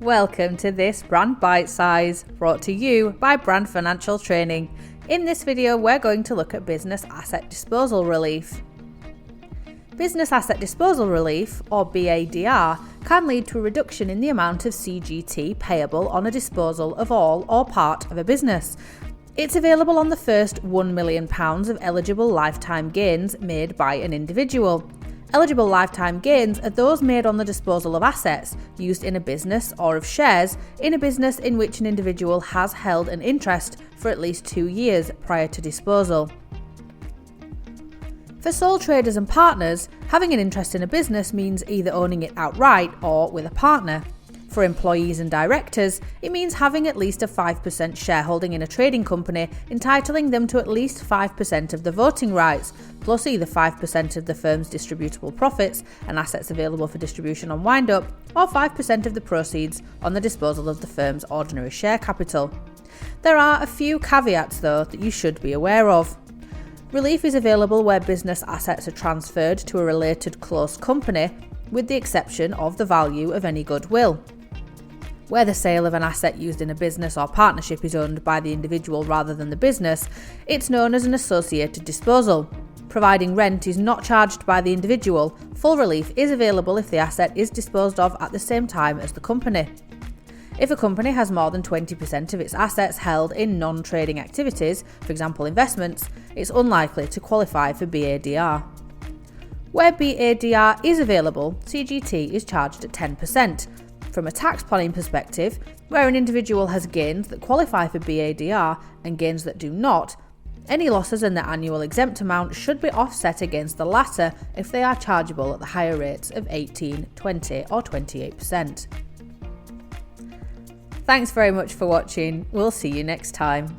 Welcome to this Brand Bite Size, brought to you by Brand Financial Training. In this video, we're going to look at Business Asset Disposal Relief. Business Asset Disposal Relief, or BADR, can lead to a reduction in the amount of CGT payable on a disposal of all or part of a business. It's available on the first £1 million of eligible lifetime gains made by an individual. Eligible lifetime gains are those made on the disposal of assets used in a business or of shares in a business in which an individual has held an interest for at least 2 years prior to disposal. For sole traders and partners, having an interest in a business means either owning it outright or with a partner. For employees and directors, it means having at least a 5% shareholding in a trading company, entitling them to at least 5% of the voting rights, plus either 5% of the firm's distributable profits and assets available for distribution on wind-up, or 5% of the proceeds on the disposal of the firm's ordinary share capital. There are a few caveats, though, that you should be aware of. Relief is available where business assets are transferred to a related close company, with the exception of the value of any goodwill. Where the sale of an asset used in a business or partnership is owned by the individual rather than the business, it's known as an associated disposal. Providing rent is not charged by the individual, full relief is available if the asset is disposed of at the same time as the company. If a company has more than 20% of its assets held in non-trading activities, for example investments, it's unlikely to qualify for BADR. Where BADR is available, CGT is charged at 10%. From a tax planning perspective, where an individual has gains that qualify for BADR and gains that do not, any losses in the annual exempt amount should be offset against the latter if they are chargeable at the higher rates of 18%, 20% or 28%. Thanks very much for watching. We'll see you next time.